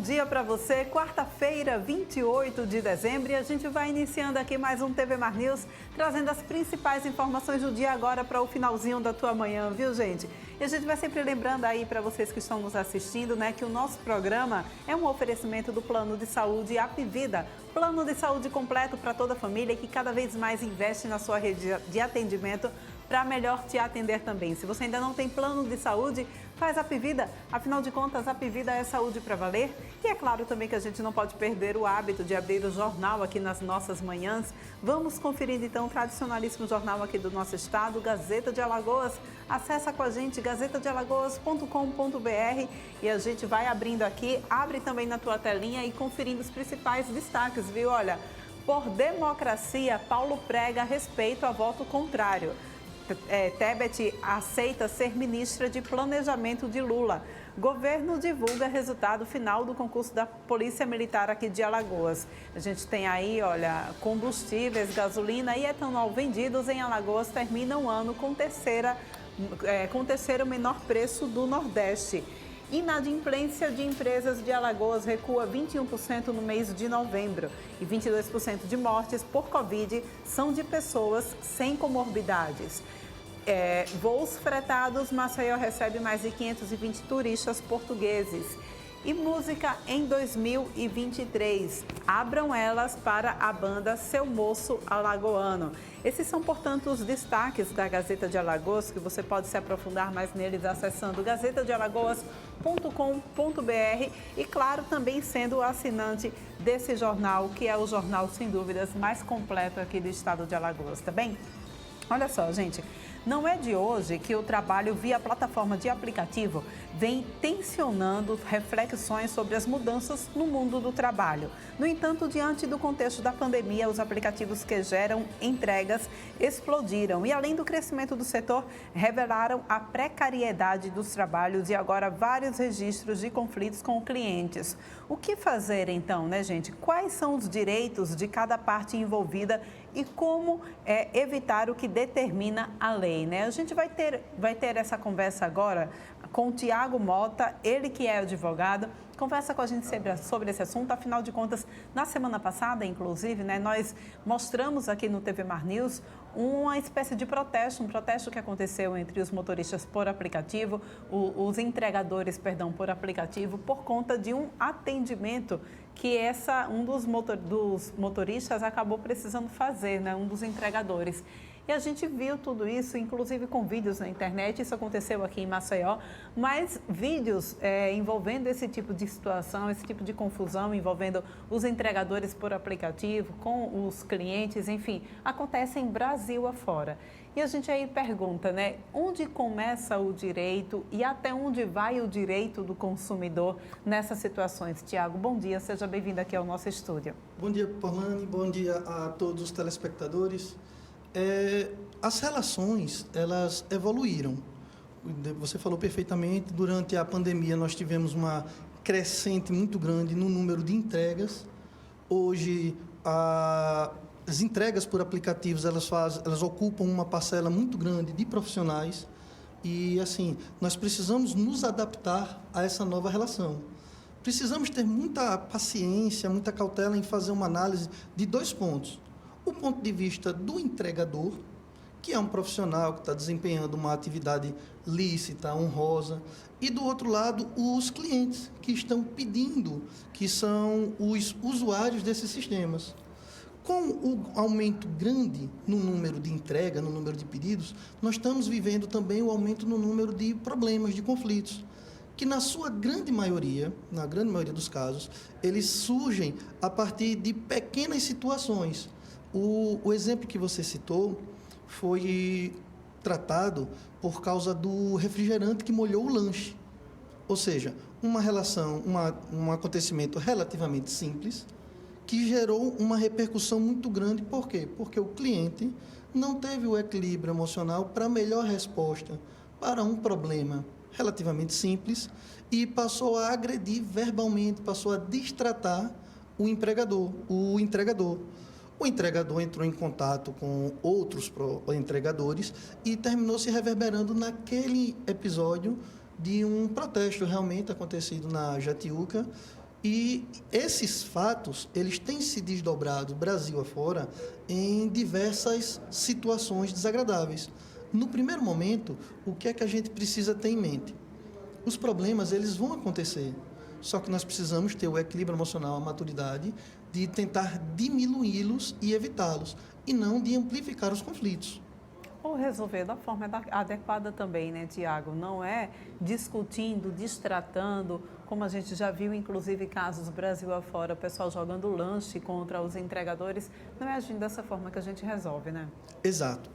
dia para você. Quarta-feira, 28 de dezembro, e a gente vai iniciando aqui mais um TV Mar News, trazendo as principais informações do dia agora para o finalzinho da tua manhã, viu, gente? E a gente vai sempre lembrando aí para vocês que estão nos assistindo, né, que o nosso programa é um oferecimento do Plano de Saúde Apvida, plano de saúde completo para toda a família que cada vez mais investe na sua rede de atendimento para melhor te atender também. Se você ainda não tem plano de saúde, faz a Apvida. Afinal de contas, a Apvida é saúde para valer. E é claro também que a gente não pode perder o hábito de abrir o jornal aqui nas nossas manhãs. Vamos conferir então o tradicionalíssimo jornal aqui do nosso estado, Gazeta de Alagoas. Acessa com a gente, gazetadealagoas.com.br, e a gente vai abrindo aqui, abre também na tua telinha e conferindo os principais destaques, viu? Olha, por democracia, Paulo prega respeito a voto contrário. Tebet aceita ser ministra de Planejamento de Lula. Governo divulga resultado final do concurso da Polícia Militar aqui de Alagoas. A gente tem aí, olha, combustíveis, gasolina e etanol vendidos em Alagoas terminam o ano com terceiro menor preço do Nordeste. Inadimplência de empresas de Alagoas recua 21% no mês de novembro e 22% de mortes por Covid são de pessoas sem comorbidades. Voos fretados, Maceió recebe mais de 520 turistas portugueses. E música em 2023. Abram elas para a banda Seu Moço Alagoano. Esses são, portanto, os destaques da Gazeta de Alagoas, que você pode se aprofundar mais neles acessando gazetadealagoas.com.br e, claro, também sendo assinante desse jornal, que é o jornal, sem dúvidas, mais completo aqui do estado de Alagoas, tá bem? Olha só, gente. Não é de hoje que o trabalho via plataforma de aplicativo vem tensionando reflexões sobre as mudanças no mundo do trabalho. No entanto, diante do contexto da pandemia, os aplicativos que geram entregas explodiram e, além do crescimento do setor, revelaram a precariedade dos trabalhos e agora vários registros de conflitos com clientes. O que fazer então, né, gente? Quais são os direitos de cada parte envolvida e como evitar o que determina a lei, né? A gente vai ter essa conversa agora com o Tiago Mota, ele que é advogado, conversa com a gente sobre esse assunto. Afinal de contas, na semana passada, inclusive, né, nós mostramos aqui no TV Mar News uma espécie de protesto, um protesto que aconteceu entre os motoristas por aplicativo, os entregadores, perdão, por aplicativo, por conta de um atendimento que um dos motoristas acabou precisando fazer, né, um dos entregadores. E a gente viu tudo isso, inclusive com vídeos na internet, isso aconteceu aqui em Maceió, mas vídeos envolvendo esse tipo de situação, esse tipo de confusão, envolvendo os entregadores por aplicativo, com os clientes, enfim, acontecem Brasil afora. E a gente aí pergunta, né, onde começa o direito e até onde vai o direito do consumidor nessas situações? Tiago, bom dia, seja bem-vindo aqui ao nosso estúdio. Bom dia, Porlane, bom dia a todos os telespectadores. As relações, elas evoluíram. Você falou perfeitamente, durante a pandemia nós tivemos uma crescente muito grande no número de entregas. Hoje, as entregas por aplicativos, elas ocupam uma parcela muito grande de profissionais e, assim, nós precisamos nos adaptar a essa nova relação. Precisamos ter muita paciência, muita cautela em fazer uma análise de dois pontos. O ponto de vista do entregador, que é um profissional que está desempenhando uma atividade lícita, honrosa, e do outro lado, os clientes que estão pedindo, que são os usuários desses sistemas. Com o aumento grande no número de entrega, no número de pedidos, nós estamos vivendo também o aumento no número de problemas, de conflitos, que na sua grande maioria, na grande maioria dos casos, eles surgem a partir de pequenas situações. O exemplo que você citou foi tratado por causa do refrigerante que molhou o lanche. Ou seja, uma relação, um acontecimento relativamente simples que gerou uma repercussão muito grande. Por quê? Porque o cliente não teve o equilíbrio emocional para a melhor resposta para um problema relativamente simples e passou a agredir verbalmente, passou a destratar o entregador. O entregador entrou em contato com outros entregadores e terminou se reverberando naquele episódio de um protesto realmente acontecido na Jatiuca E esses fatos, eles têm se desdobrado Brasil afora em diversas situações desagradáveis. No primeiro momento, o que é que a gente precisa ter em mente? Os problemas, eles vão acontecer, só que nós precisamos ter o equilíbrio emocional, a maturidade de tentar diminuí-los e evitá-los, e não de amplificar os conflitos. Ou resolver da forma adequada também, né, Tiago? Não é discutindo, distratando, como a gente já viu, inclusive, casos Brasil afora, o pessoal jogando lanche contra os entregadores. Não é agindo dessa forma que a gente resolve, né? Exato.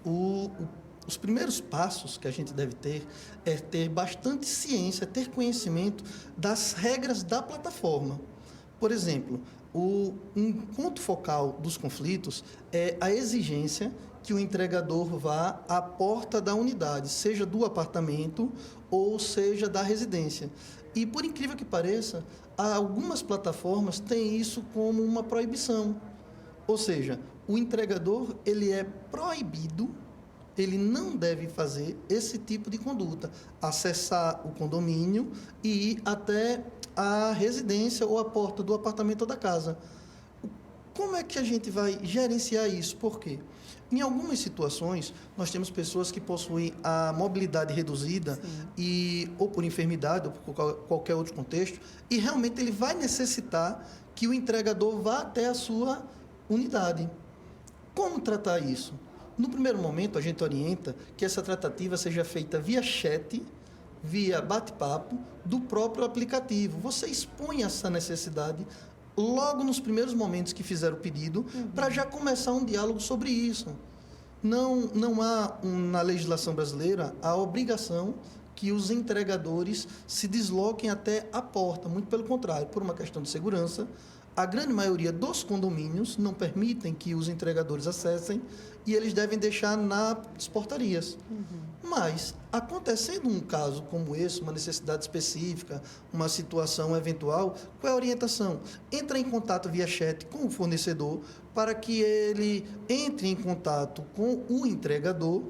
Os primeiros passos que a gente deve ter é ter bastante ciência, ter conhecimento das regras da plataforma. Por exemplo, um ponto focal dos conflitos é a exigência que o entregador vá à porta da unidade, seja do apartamento ou seja da residência. E, por incrível que pareça, algumas plataformas têm isso como uma proibição. Ou seja, o entregador ele é proibido, ele não deve fazer esse tipo de conduta, acessar o condomínio e ir até a residência ou a porta do apartamento ou da casa. Como é que a gente vai gerenciar isso? Por quê? Em algumas situações, nós temos pessoas que possuem a mobilidade reduzida, ou por enfermidade, ou por qualquer outro contexto, e realmente ele vai necessitar que o entregador vá até a sua unidade. Como tratar isso? No primeiro momento, a gente orienta que essa tratativa seja feita via chat, via bate-papo, do próprio aplicativo. Você expõe essa necessidade logo nos primeiros momentos que fizer o pedido, para já começar um diálogo sobre isso. Não há, na legislação brasileira, a obrigação que os entregadores se desloquem até a porta. Muito pelo contrário, por uma questão de segurança, a grande maioria dos condomínios não permitem que os entregadores acessem e eles devem deixar nas portarias. Mas, acontecendo um caso como esse, uma necessidade específica, uma situação eventual, qual é a orientação? Entra em contato via chat com o fornecedor para que ele entre em contato com o entregador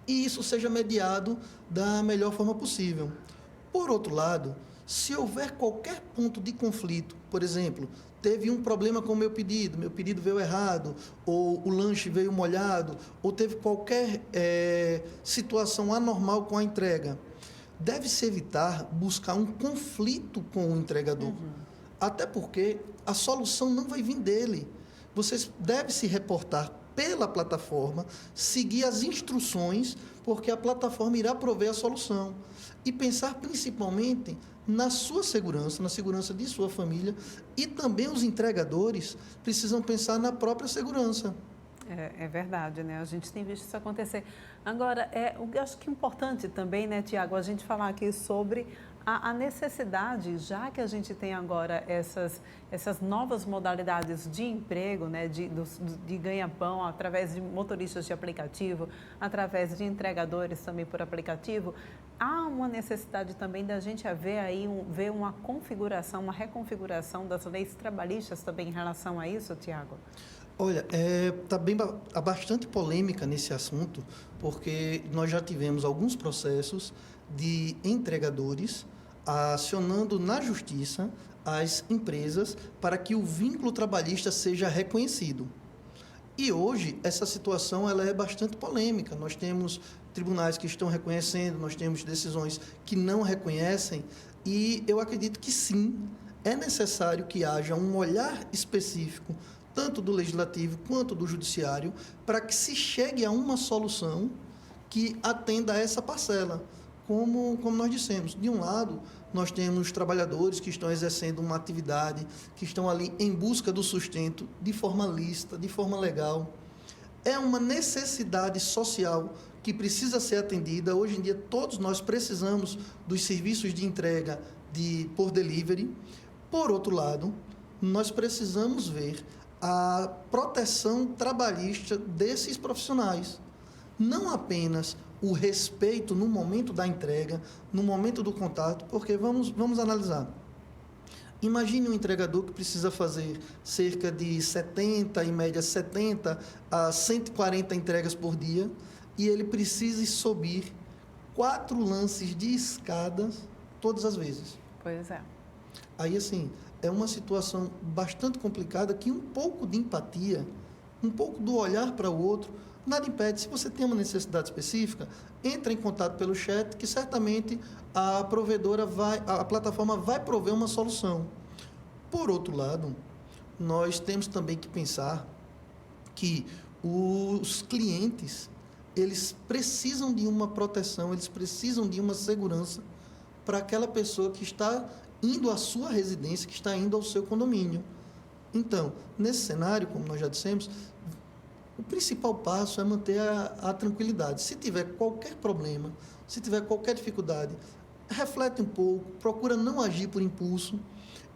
e isso seja mediado da melhor forma possível. Por outro lado, se houver qualquer ponto de conflito, por exemplo, teve um problema com o meu pedido veio errado, ou o lanche veio molhado, ou teve qualquer situação anormal com a entrega, deve-se evitar buscar um conflito com o entregador. Até porque a solução não vai vir dele. Você deve se reportar pela plataforma, seguir as instruções, porque a plataforma irá prover a solução. E pensar principalmente na sua segurança, na segurança de sua família, e também os entregadores precisam pensar na própria segurança. É verdade, né? A gente tem visto isso acontecer. Agora, eu acho que é importante também, né, Tiago, a gente falar aqui sobre a necessidade, já que a gente tem agora essas novas modalidades de emprego, né, de ganha-pão através de motoristas de aplicativo, através de entregadores também por aplicativo, há uma necessidade também da gente ver uma configuração, uma reconfiguração das leis trabalhistas também em relação a isso, Tiago? Olha, há bastante polêmica nesse assunto, porque nós já tivemos alguns processos de entregadores acionando na justiça as empresas para que o vínculo trabalhista seja reconhecido. E hoje essa situação ela é bastante polêmica. Nós temos tribunais que estão reconhecendo, nós temos decisões que não reconhecem, e eu acredito que sim, é necessário que haja um olhar específico tanto do legislativo quanto do judiciário, para que se chegue a uma solução que atenda a essa parcela. Como nós dissemos, de um lado, nós temos trabalhadores que estão exercendo uma atividade, que estão ali em busca do sustento de forma lícita, de forma legal. É uma necessidade social que precisa ser atendida. Hoje em dia, todos nós precisamos dos serviços de entrega por delivery. Por outro lado, nós precisamos ver a proteção trabalhista desses profissionais. Não apenas o respeito no momento da entrega, no momento do contato, porque vamos analisar. Imagine um entregador que precisa fazer cerca de 70, em média 70 a 140 entregas por dia, e ele precisa subir 4 lances de escadas todas as vezes. Pois é. Aí, assim, é uma situação bastante complicada que um pouco de empatia, um pouco do olhar para o outro, nada impede. Se você tem uma necessidade específica, entre em contato pelo chat, que certamente a plataforma vai prover uma solução. Por outro lado, nós temos também que pensar que os clientes, eles precisam de uma proteção, eles precisam de uma segurança para aquela pessoa que está indo à sua residência, que está indo ao seu condomínio. Então, nesse cenário, como nós já dissemos, o principal passo é manter a tranquilidade. Se tiver qualquer problema, se tiver qualquer dificuldade, reflete um pouco, procura não agir por impulso.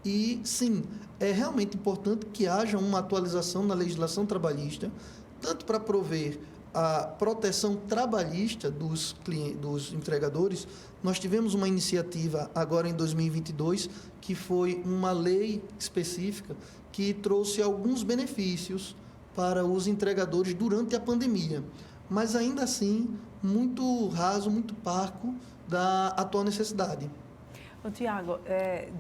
E, sim, é realmente importante que haja uma atualização na legislação trabalhista, tanto para prover a proteção trabalhista dos entregadores. Nós tivemos uma iniciativa agora em 2022, que foi uma lei específica que trouxe alguns benefícios para os entregadores durante a pandemia, mas ainda assim muito raso, muito parco da atual necessidade. Tiago,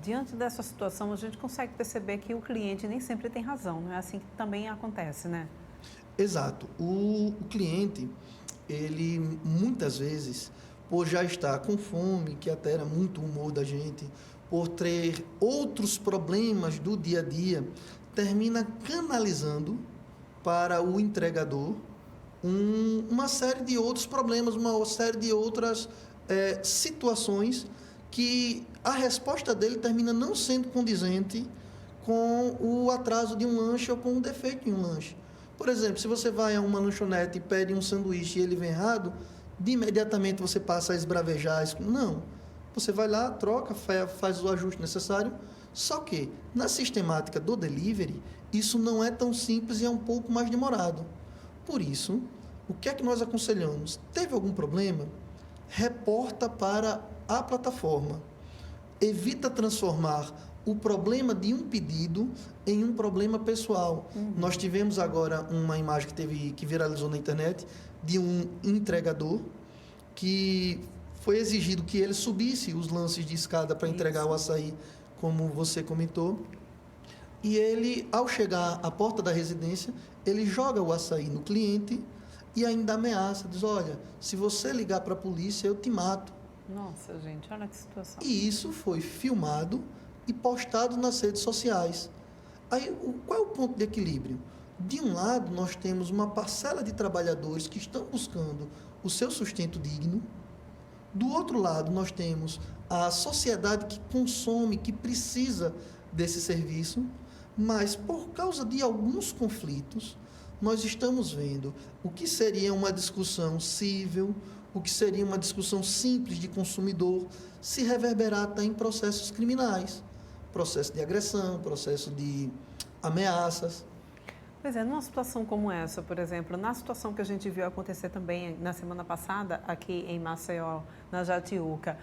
diante dessa situação, a gente consegue perceber que o cliente nem sempre tem razão, não é assim que também acontece, né? Exato. O cliente, ele muitas vezes, por já estar com fome, que altera muito o humor da gente, por ter outros problemas do dia a dia, termina canalizando para o entregador uma série de outros problemas, uma série de outras situações que a resposta dele termina não sendo condizente com o atraso de um lanche ou com o defeito em um lanche. Por exemplo, se você vai a uma lanchonete e pede um sanduíche e ele vem errado, de imediatamente você passa a esbravejar. Não. Você vai lá, troca, faz o ajuste necessário. Só que, na sistemática do delivery, isso não é tão simples e é um pouco mais demorado. Por isso, o que é que nós aconselhamos? Teve algum problema? Reporta para a plataforma. Evita transformar o problema de um pedido em um problema pessoal. Nós tivemos agora uma imagem que viralizou na internet de um entregador que foi exigido que ele subisse os lances de escada para entregar o açaí, como você comentou. E ele, ao chegar à porta da residência, ele joga o açaí no cliente e ainda ameaça, diz, olha, se você ligar para a polícia, eu te mato. Nossa, gente, olha que situação. E isso foi filmado e postado nas redes sociais. Aí, qual é o ponto de equilíbrio? De um lado, nós temos uma parcela de trabalhadores que estão buscando o seu sustento digno. Do outro lado, nós temos a sociedade que consome, que precisa desse serviço, mas por causa de alguns conflitos, nós estamos vendo o que seria uma discussão cível, o que seria uma discussão simples de consumidor, se reverberar até em processos criminais, processo de agressão, processo de ameaças. Pois é, numa situação como essa, por exemplo, na situação que a gente viu acontecer também na semana passada, aqui em Maceió, na Jatiuca,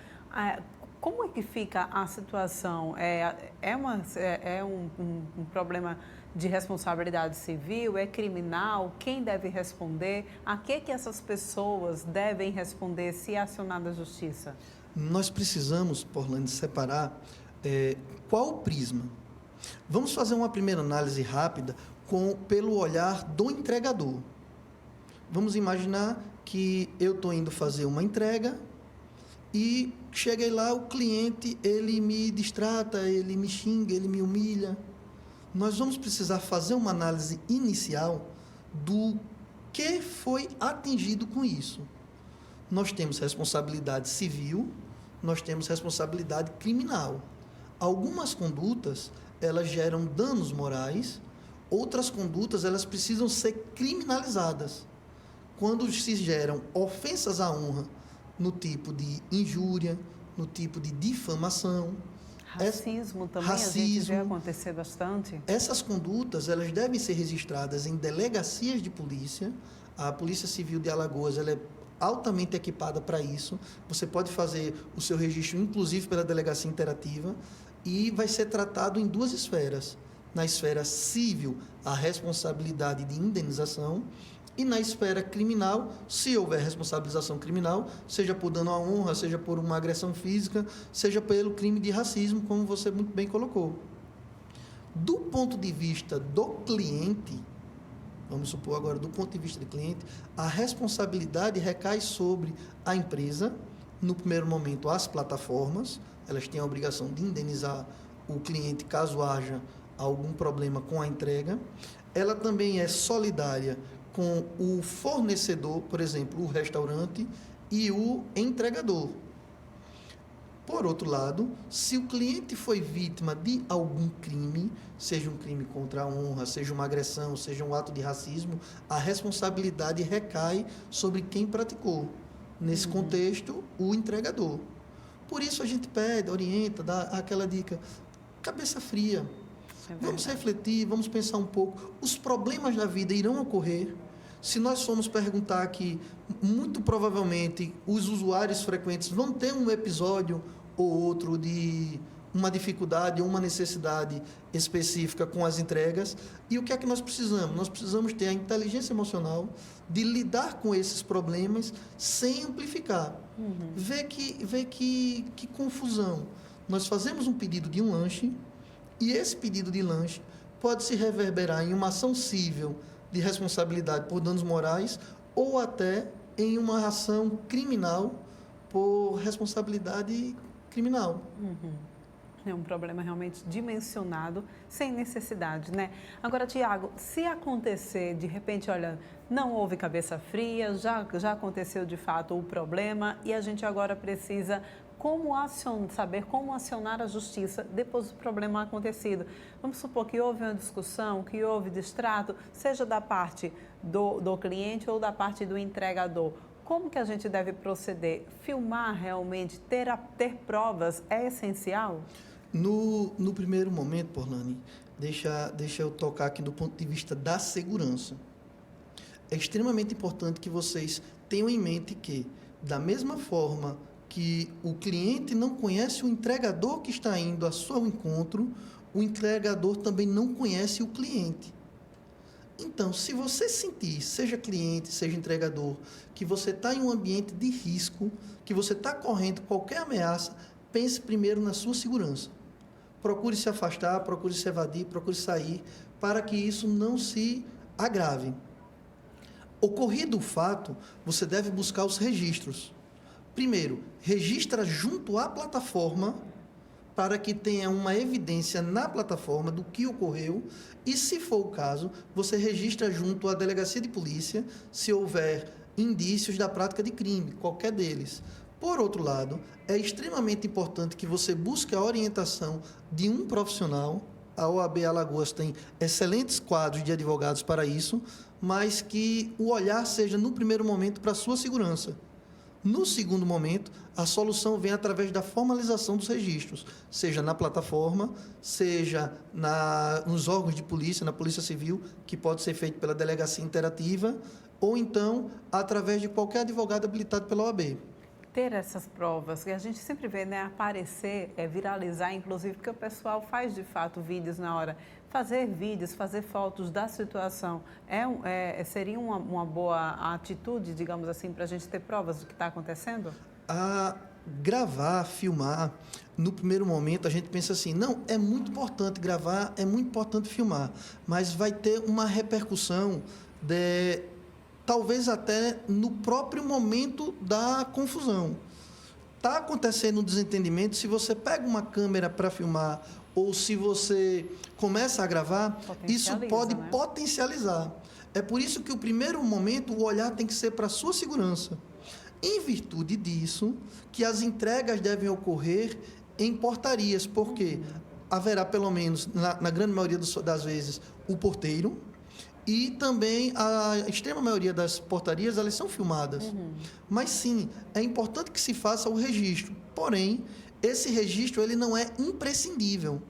como é que fica a situação? É um problema de responsabilidade civil? É criminal? Quem deve responder? A que essas pessoas devem responder se acionada a justiça? Nós precisamos, Porlande, separar qual o prisma. Vamos fazer uma primeira análise rápida pelo olhar do entregador. Vamos imaginar que eu estou indo fazer uma entrega e cheguei lá, o cliente, ele me distrata, ele me xinga, ele me humilha. Nós vamos precisar fazer uma análise inicial do que foi atingido com isso. Nós temos responsabilidade civil, nós temos responsabilidade criminal. Algumas condutas, elas geram danos morais, outras condutas, elas precisam ser criminalizadas. Quando se geram ofensas à honra no tipo de injúria, no tipo de difamação. Racismo também, racismo, a gente vê acontecer bastante. Essas condutas, elas devem ser registradas em delegacias de polícia. A Polícia Civil de Alagoas, ela é altamente equipada para isso. Você pode fazer o seu registro, inclusive pela delegacia interativa, e vai ser tratado em duas esferas. Na esfera civil, a responsabilidade de indenização, e na esfera criminal, se houver responsabilização criminal, seja por dano à honra, seja por uma agressão física, seja pelo crime de racismo, como você muito bem colocou. Do ponto de vista do cliente, vamos supor agora, do ponto de vista do cliente, a responsabilidade recai sobre a empresa, no primeiro momento as plataformas, elas têm a obrigação de indenizar o cliente caso haja algum problema com a entrega. Ela também é solidária com o fornecedor, por exemplo, o restaurante, e o entregador. Por outro lado, se o cliente foi vítima de algum crime, seja um crime contra a honra, seja uma agressão, seja um ato de racismo, a responsabilidade recai sobre quem praticou. Nesse contexto, o entregador. Por isso a gente pede, orienta, dá aquela dica, cabeça fria. Vamos refletir, vamos pensar um pouco. Os problemas da vida irão ocorrer. Se nós formos perguntar aqui, muito provavelmente os usuários frequentes vão ter um episódio ou outro de uma dificuldade ou uma necessidade específica com as entregas. E o que é que nós precisamos? Nós precisamos ter a inteligência emocional de lidar com esses problemas sem amplificar. Ver que confusão. Nós fazemos um pedido de um lanche e esse pedido de lanche pode se reverberar em uma ação cível de responsabilidade por danos morais ou até em uma ação criminal por responsabilidade criminal. É um problema realmente dimensionado, sem necessidade, né? Agora, Tiago, se acontecer, de repente, olha, não houve cabeça fria, já aconteceu de fato o problema e a gente agora precisa saber como acionar a justiça depois do problema acontecido. Vamos supor que houve uma discussão, que houve distrato, seja da parte do cliente ou da parte do entregador. Como que a gente deve proceder? Filmar realmente, ter provas é essencial? No primeiro momento, Porlani, deixa eu tocar aqui do ponto de vista da segurança. É extremamente importante que vocês tenham em mente que, da mesma forma que o cliente não conhece o entregador que está indo ao seu encontro, o entregador também não conhece o cliente. Então, se você sentir, seja cliente, seja entregador, que você está em um ambiente de risco, que você está correndo qualquer ameaça, pense primeiro na sua segurança. Procure se afastar, procure se evadir, procure sair, para que isso não se agrave. Ocorrido o fato, você deve buscar os registros. Primeiro, registra junto à plataforma para que tenha uma evidência na plataforma do que ocorreu e, se for o caso, você registra junto à delegacia de polícia se houver indícios da prática de crime, qualquer deles. Por outro lado, é extremamente importante que você busque a orientação de um profissional. A OAB Alagoas tem excelentes quadros de advogados para isso, mas que o olhar seja, no primeiro momento, para a sua segurança. No segundo momento, a solução vem através da formalização dos registros, seja na plataforma, seja nos órgãos de polícia, na Polícia Civil, que pode ser feito pela delegacia interativa, ou então através de qualquer advogado habilitado pela OAB. Ter essas provas, que a gente sempre vê, né, aparecer, viralizar, inclusive, porque o pessoal faz, de fato, vídeos na hora. Fazer vídeos, fazer fotos da situação, seria uma boa atitude, digamos assim, para a gente ter provas do que está acontecendo? Gravar, filmar, no primeiro momento a gente pensa assim, não, é muito importante gravar, é muito importante filmar, mas vai ter uma repercussão talvez até no próprio momento da confusão. Está acontecendo um desentendimento, se você pega uma câmera para filmar ou se você começa a gravar, isso pode potencializar. É por isso que o primeiro momento, o olhar tem que ser para a sua segurança. Em virtude disso, que as entregas devem ocorrer em portarias, porque haverá, pelo menos, na grande maioria das vezes, o porteiro, e também a extrema maioria das portarias, elas são filmadas. Mas sim, é importante que se faça o registro. Porém, esse registro ele não é imprescindível,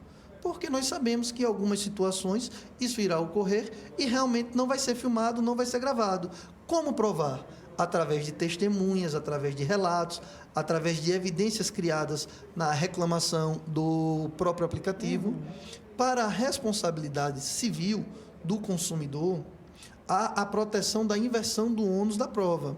porque nós sabemos que em algumas situações isso irá ocorrer e realmente não vai ser filmado, não vai ser gravado. Como provar? Através de testemunhas, através de relatos, através de evidências criadas na reclamação do próprio aplicativo. Para a responsabilidade civil do consumidor, há a proteção da inversão do ônus da prova.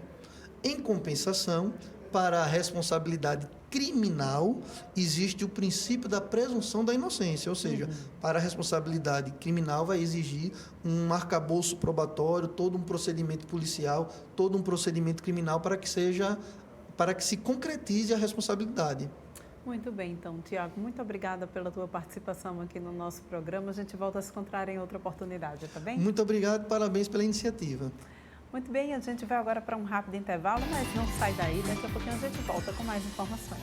Em compensação, para a responsabilidade criminal, existe o princípio da presunção da inocência, ou seja, para a responsabilidade criminal vai exigir um arcabouço probatório, todo um procedimento policial, todo um procedimento criminal para que se concretize a responsabilidade. Muito bem, então, Tiago, muito obrigada pela tua participação aqui no nosso programa. A gente volta a se encontrar em outra oportunidade, tá bem? Muito obrigado, parabéns pela iniciativa. Muito bem, a gente vai agora para um rápido intervalo, mas não sai daí, daqui a pouquinho a gente volta com mais informações.